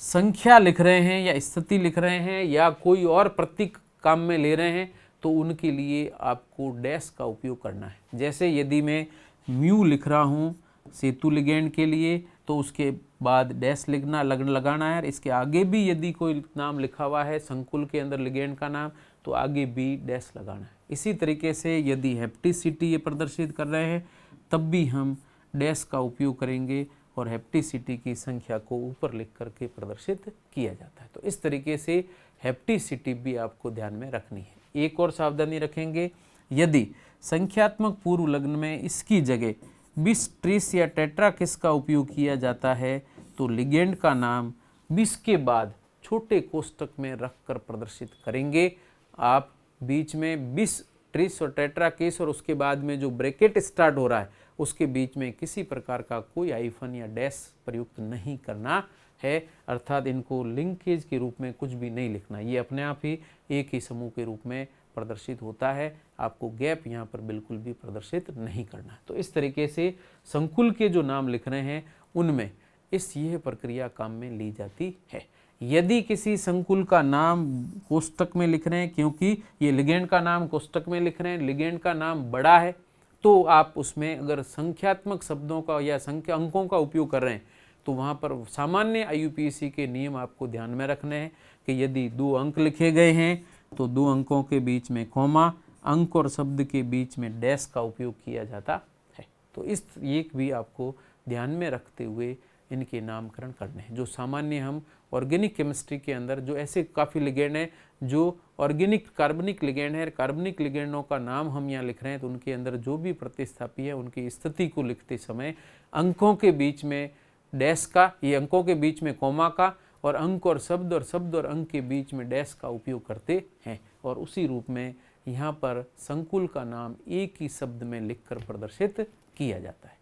[SPEAKER 1] संख्या लिख रहे हैं या स्थिति लिख रहे हैं या कोई और प्रतीक काम में ले रहे हैं तो उनके लिए आपको डैश का उपयोग करना है। जैसे यदि मैं म्यू लिख रहा हूँ सेतु लिगेंड के लिए तो उसके बाद डैश लगाना है। इसके आगे भी यदि कोई नाम लिखा हुआ है संकुल के अंदर लिगेंड का नाम तो आगे भी डैश लगाना है। इसी तरीके से यदि हेप्टिसिटी ये प्रदर्शित कर रहे हैं तब भी हम डैश का उपयोग करेंगे और हेप्टिसिटी की संख्या को ऊपर लिख करके प्रदर्शित किया जाता है। तो इस तरीके से हेप्टिसिटी भी आपको ध्यान में रखनी है। एक और सावधानी रखेंगे, यदि संख्यात्मक पूर्व लग्न में इसकी जगह बिस, ट्रिस या टेट्राकिस का उपयोग किया जाता है तो लिगेंड का नाम बिस के बाद छोटे कोष्टक में रखकर प्रदर्शित करेंगे। आप बीच में बिस, ट्रिस और टेट्राकिस और उसके बाद में जो ब्रैकेट स्टार्ट हो रहा है उसके बीच में किसी प्रकार का कोई हाइफन या डैश प्रयुक्त नहीं करना है, अर्थात इनको लिंकेज के रूप में कुछ भी नहीं लिखना। ये अपने आप ही एक ही समूह के रूप में प्रदर्शित होता है, आपको गैप यहाँ पर बिल्कुल भी प्रदर्शित नहीं करना। तो इस तरीके से संकुल के जो नाम लिख रहे हैं उनमें यह प्रक्रिया काम में ली जाती है। यदि किसी संकुल का नाम कोष्टक में लिख रहे हैं, क्योंकि ये लिगेंड का नाम कोष्टक में लिख रहे हैं, लिगेंड का नाम बड़ा है तो आप उसमें अगर संख्यात्मक शब्दों का या संख्या अंकों का उपयोग कर रहे हैं तो वहाँ पर सामान्य IUPAC के नियम आपको ध्यान में रखने हैं कि यदि 2 अंक लिखे गए हैं तो 2 अंकों के बीच में कॉमा, अंक और शब्द के बीच में डैश का उपयोग किया जाता है। तो इस एक भी आपको ध्यान में रखते हुए इनके नामकरण करने हैं। जो सामान्य हम ऑर्गेनिक केमिस्ट्री के अंदर जो ऐसे काफ़ी लिगेंड हैं जो ऑर्गेनिक कार्बनिक लिगेंड है, कार्बनिक लिगेंडों का नाम हम यहाँ लिख रहे हैं तो उनके अंदर जो भी प्रतिस्थापी है उनकी स्थिति को लिखते समय अंकों के बीच में डैश का, ये अंकों के बीच में कॉमा का, और अंक और शब्द और अंक के बीच में डैश का उपयोग करते हैं। और उसी रूप में यहाँ पर संकुल का नाम एक ही शब्द में लिखकर प्रदर्शित किया जाता है।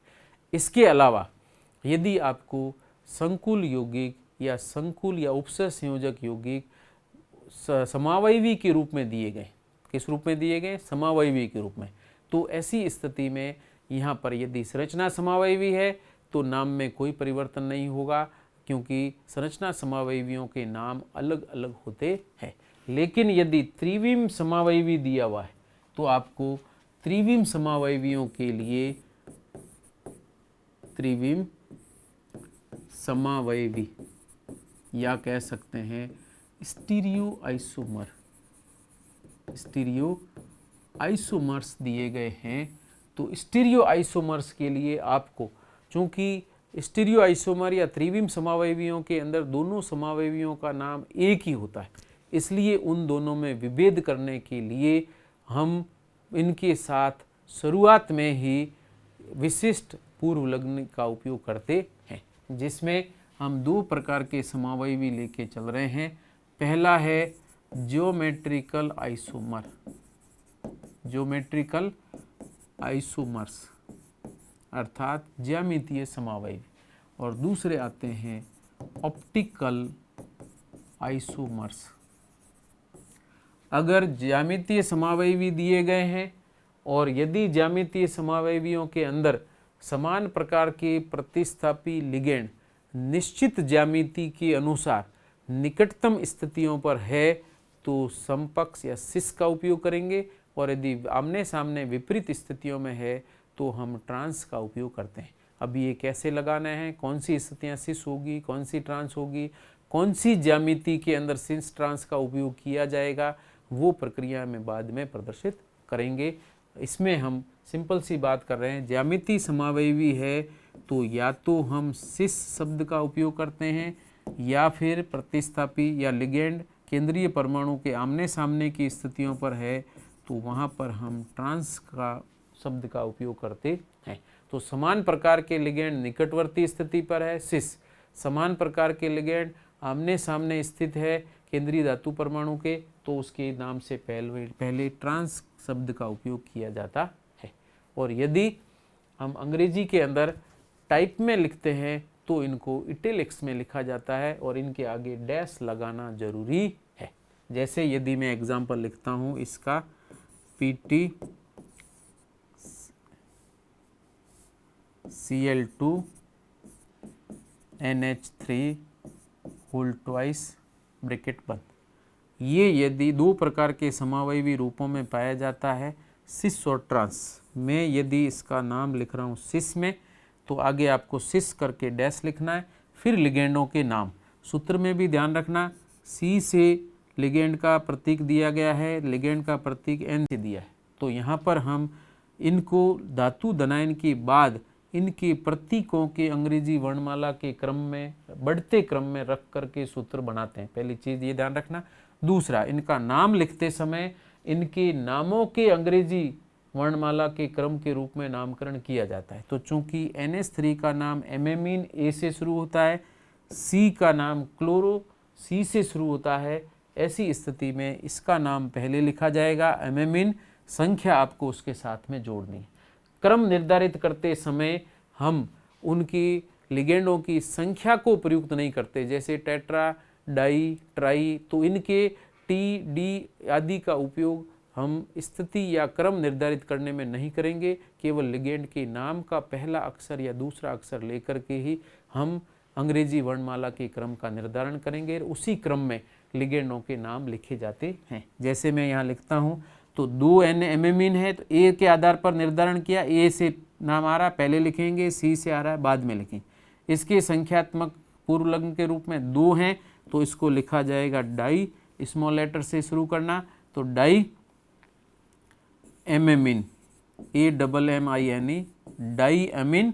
[SPEAKER 1] इसके अलावा यदि आपको संकुल यौगिक या संकुल या उपसर्ग संयोजक यौगिक समावयवी के रूप में दिए गए, किस रूप में दिए गए? समावयवी के रूप में, तो ऐसी स्थिति में यहाँ पर यदि संरचना समावयवी है तो नाम में कोई परिवर्तन नहीं होगा, क्योंकि संरचना समावयवियों के नाम अलग अलग होते हैं। लेकिन यदि त्रिविम समावयवी दिया हुआ है तो आपको त्रिविम समावयवियों के लिए त्रिविम समावयवी या कह सकते हैं स्टीरियो आइसोमर्स दिए गए हैं। तो स्टीरियो आइसोमर्स के लिए आपको, चूंकि स्टीरियो आइसोमर या त्रिविम समावयवियों के अंदर दोनों समावयवियों का नाम एक ही होता है, इसलिए उन दोनों में विभेद करने के लिए हम इनके साथ शुरुआत में ही विशिष्ट पूर्व लग्न का उपयोग करते हैं, जिसमें हम 2 प्रकार के समावयवी लेके चल रहे हैं। पहला है ज्योमेट्रिकल आइसोमर्स अर्थात ज्यामितीय समावयवी, और दूसरे आते हैं ऑप्टिकल आइसोमर्स। अगर ज्यामितीय समावयवी दिए गए हैं और यदि ज्यामितीय समावयवियों के अंदर समान प्रकार के प्रतिस्थापी लिगेंड निश्चित ज्यामिति के अनुसार निकटतम स्थितियों पर है तो समकक्ष या सिस का उपयोग करेंगे, और यदि आमने सामने विपरीत स्थितियों में है तो हम ट्रांस का उपयोग करते हैं। अब ये कैसे लगाना है, कौन सी स्थितियाँ सिस होगी, कौन सी ट्रांस होगी, कौन सी ज्यामिति के अंदर सिस ट्रांस का उपयोग किया जाएगा, वो प्रक्रिया में बाद में प्रदर्शित करेंगे। इसमें हम सिंपल सी बात कर रहे हैं, ज्यामिति समावयवी है तो या तो हम सिस शब्द का उपयोग करते हैं या फिर प्रतिस्थापी या लिगेंड केंद्रीय परमाणु के आमने सामने की स्थितियों पर है तो वहाँ पर हम ट्रांस का शब्द का उपयोग करते हैं। तो समान प्रकार के लिगेंड निकटवर्ती स्थिति पर है सिस, समान प्रकार के लिगेंड आमने सामने स्थित है केंद्रीय धातु परमाणु के, तो उसके नाम से पहले ट्रांस शब्द का उपयोग किया जाता है। और यदि हम अंग्रेजी के अंदर टाइप में लिखते हैं तो इनको इटैलिक्स में लिखा जाता है और इनके आगे डैश लगाना जरूरी है। जैसे यदि मैं एग्जाम्पल लिखता हूँ इसका, PT Cl2 NH3 whole twice bracket बंद। ये यदि दो प्रकार के समावयवी रूपों में पाया जाता है, सिस और ट्रांस में, यदि इसका नाम लिख रहा हूँ सिस में, तो आगे आपको सिस करके डैश लिखना है। फिर लिगेंडों के नाम, सूत्र में भी ध्यान रखना, सी से लिगेंड का प्रतीक दिया गया है, लिगेंड का प्रतीक N से दिया है। तो यहाँ पर हम इनको धातु धनायन के बाद इनके प्रतीकों के अंग्रेजी वर्णमाला के क्रम में, बढ़ते क्रम में रख करके सूत्र बनाते हैं। पहली चीज़ ये ध्यान रखना। दूसरा, इनका नाम लिखते समय इनके नामों के अंग्रेजी वर्णमाला के क्रम के रूप में नामकरण किया जाता है। तो चूंकि NH3 का नाम एमेमीन A से शुरू होता है, C का नाम क्लोरो C से शुरू होता है, ऐसी स्थिति में इसका नाम पहले लिखा जाएगा एमेमीन, संख्या आपको उसके साथ में जोड़नी है। क्रम निर्धारित करते समय हम उनकी लिगेंडों की संख्या को प्रयुक्त नहीं करते, जैसे टेट्रा, डाई, ट्राई, तो इनके टी, डी आदि का उपयोग हम स्थिति या क्रम निर्धारित करने में नहीं करेंगे। केवल लिगेंड के नाम का पहला अक्षर या दूसरा अक्षर लेकर के ही हम अंग्रेजी वर्णमाला के क्रम का निर्धारण करेंगे, उसी क्रम में लिगेंडों के नाम लिखे जाते हैं। जैसे मैं यहाँ लिखता हूँ, तो 2 एमेमीन है, तो ए के आधार पर निर्धारण किया, ए से नाम आ रहा है पहले लिखेंगे, सी से आ रहा है बाद में लिखेंगे। इसके संख्यात्मक पूर्व लग्न के रूप में 2 हैं, तो इसको लिखा जाएगा डाई, स्मॉल लेटर से शुरू करना, तो डाई एमेमीन, AMMINE, डाई एमीन।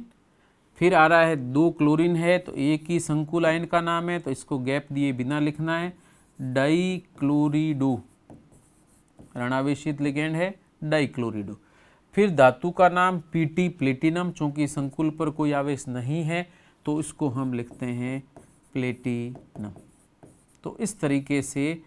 [SPEAKER 1] फिर आ रहा है 2 क्लोरीन है, तो एक ही संकुल आयन का नाम है, तो इसको गैप दिए बिना लिखना है, डाई क्लोरीडो, ऋणावेशित लिगेंड है डाई क्लोरीडो। फिर धातु का नाम PT प्लेटिनम, चूंकि संकुल पर कोई आवेश नहीं है तो इसको हम लिखते हैं प्लेटिनम। तो इस तरीके से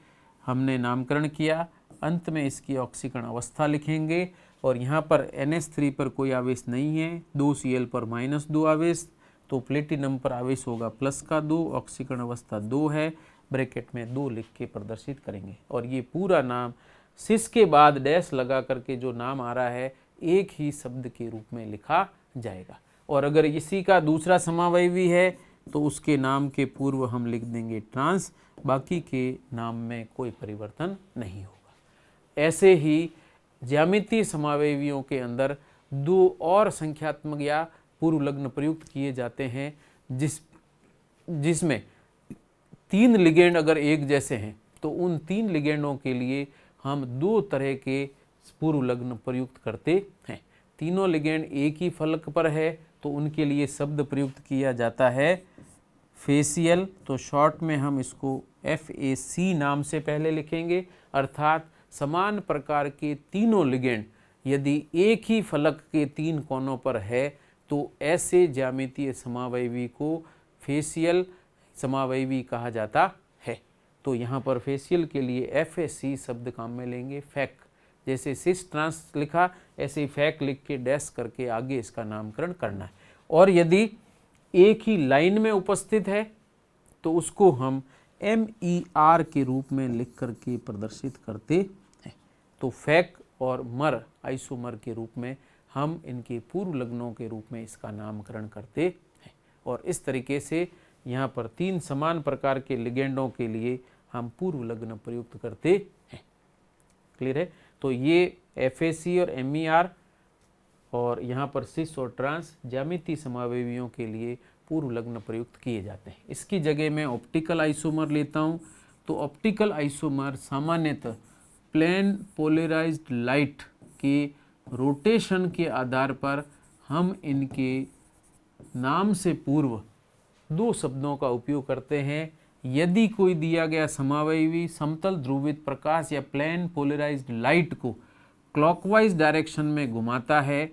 [SPEAKER 1] हमने नामकरण किया। अंत में इसकी ऑक्सीकरण अवस्था लिखेंगे, और यहाँ पर NH3 पर कोई आवेश नहीं है, 2Cl पर -2 आवेश, तो प्लेटिनम पर आवेश होगा +2, ऑक्सीकरण अवस्था 2 है, ब्रैकेट में 2 लिख के प्रदर्शित करेंगे। और ये पूरा नाम सिस के बाद डैश लगा करके जो नाम आ रहा है एक ही शब्द के रूप में लिखा जाएगा। और अगर इसी का दूसरा समावयवी है तो उसके नाम के पूर्व हम लिख देंगे ट्रांस, बाकी के नाम में कोई परिवर्तन नहीं होगा। ऐसे ही ज्यामितीय समावयवियों के अंदर 2 और संख्यात्मक या पूर्व लग्न प्रयुक्त किए जाते हैं, जिसमें 3 लिगेंड अगर एक जैसे हैं तो उन 3 लिगेंडों के लिए हम 2 तरह के पूर्व लग्न प्रयुक्त करते हैं। तीनों लिगेंड एक ही फलक पर है तो उनके लिए शब्द प्रयुक्त किया जाता है फेसियल, तो शॉर्ट में हम इसको FAC नाम से पहले लिखेंगे, अर्थात समान प्रकार के तीनों लिगेंड यदि एक ही फलक के 3 कोनों पर है तो ऐसे ज्यामितीय समावयवी को फेसियल समावयवी कहा जाता है। तो यहाँ पर फेसियल के लिए FAC शब्द काम में लेंगे। फैक, जैसे सिस ट्रांस लिखा ऐसे ही फैक लिख के डैश करके आगे इसका नामकरण करना है। और यदि एक ही लाइन में उपस्थित है तो उसको हम MER के रूप में लिख करके प्रदर्शित करते हैं। तो फैक और मर आइसोमर के रूप में हम इनके पूर्व लग्नों के रूप में इसका नामकरण करते हैं। और इस तरीके से यहाँ पर 3 समान प्रकार के लिगेंडों के लिए हम पूर्व लग्न प्रयुक्त करते हैं। क्लियर है? तो ये FAC और MER और यहाँ पर सिस और ट्रांस ज्यामितीय समावयवियों के लिए पूर्व लग्न प्रयुक्त किए जाते हैं। इसकी जगह मैं ऑप्टिकल आइसोमर लेता हूँ। तो ऑप्टिकल आइसोमर सामान्यतः प्लेन पोलराइज्ड लाइट के रोटेशन के आधार पर हम इनके नाम से पूर्व 2 शब्दों का उपयोग करते हैं। यदि कोई दिया गया समावयवी समतल ध्रुवित प्रकाश या प्लेन पोलराइज्ड लाइट को क्लॉकवाइज डायरेक्शन में घुमाता है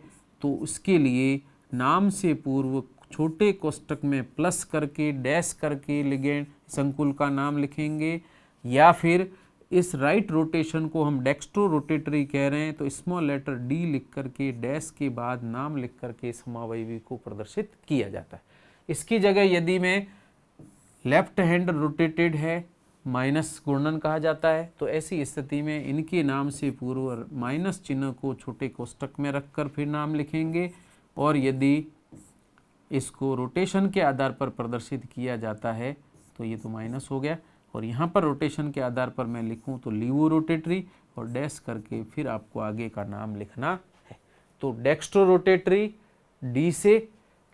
[SPEAKER 1] तो उसके लिए नाम से पूर्व छोटे कोष्टक में प्लस करके डैश करके लिगेंड संकुल का नाम लिखेंगे, या फिर इस राइट रोटेशन को हम डेक्स्ट्रो रोटेटरी कह रहे हैं तो स्मॉल लेटर D लिख करके डैश के बाद नाम लिख करके समावयवी को प्रदर्शित किया जाता है। इसकी जगह यदि मैं लेफ्ट हैंड रोटेटेड है माइनस घूर्णन कहा जाता है। तो ऐसी स्थिति में इनके नाम से पूर्व माइनस चिन्ह को छोटे कोष्टक में रखकर फिर नाम लिखेंगे, और यदि इसको रोटेशन के आधार पर प्रदर्शित किया जाता है तो ये तो माइनस हो गया, और यहाँ पर रोटेशन के आधार पर मैं लिखूँ तो लीवो रोटेटरी और डैश करके फिर आपको आगे का नाम लिखना है। तो डेक्स्ट्रो रोटेटरी डी से,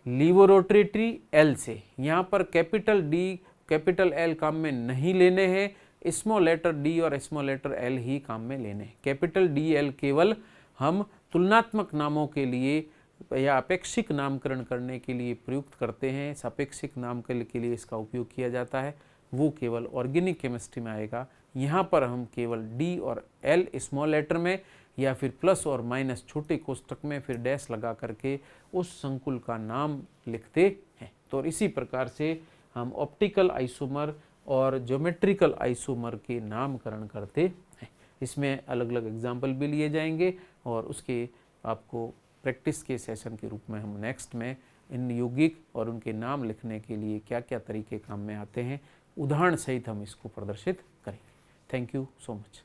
[SPEAKER 1] लीवो रोटेटरी एल से। यहाँ पर कैपिटल डी कैपिटल एल काम में नहीं लेने हैं, स्मॉल लेटर डी और स्मॉल लेटर एल ही काम में लेने हैं। कैपिटल डी एल केवल हम तुलनात्मक नामों के लिए या अपेक्षिक नामकरण करने के लिए प्रयुक्त करते हैं। सापेक्षिक नामकरण के लिए इसका उपयोग किया जाता है, वो केवल ऑर्गेनिक केमिस्ट्री में आएगा। यहाँ पर हम केवल डी और एल स्मॉल लेटर में या फिर प्लस और माइनस छोटे कोष्टक में फिर डैश लगा करके उस संकुल का नाम लिखते हैं। तो इसी प्रकार से हम ऑप्टिकल आइसोमर और ज्योमेट्रिकल आइसोमर के नामकरण करते हैं। इसमें अलग अलग एग्जाम्पल भी लिए जाएंगे, और उसके आपको प्रैक्टिस के सेशन के रूप में हम नेक्स्ट में इन यौगिक और उनके नाम लिखने के लिए क्या क्या तरीके काम में आते हैं, उदाहरण सहित हम इसको प्रदर्शित करेंगे। Thank you so much.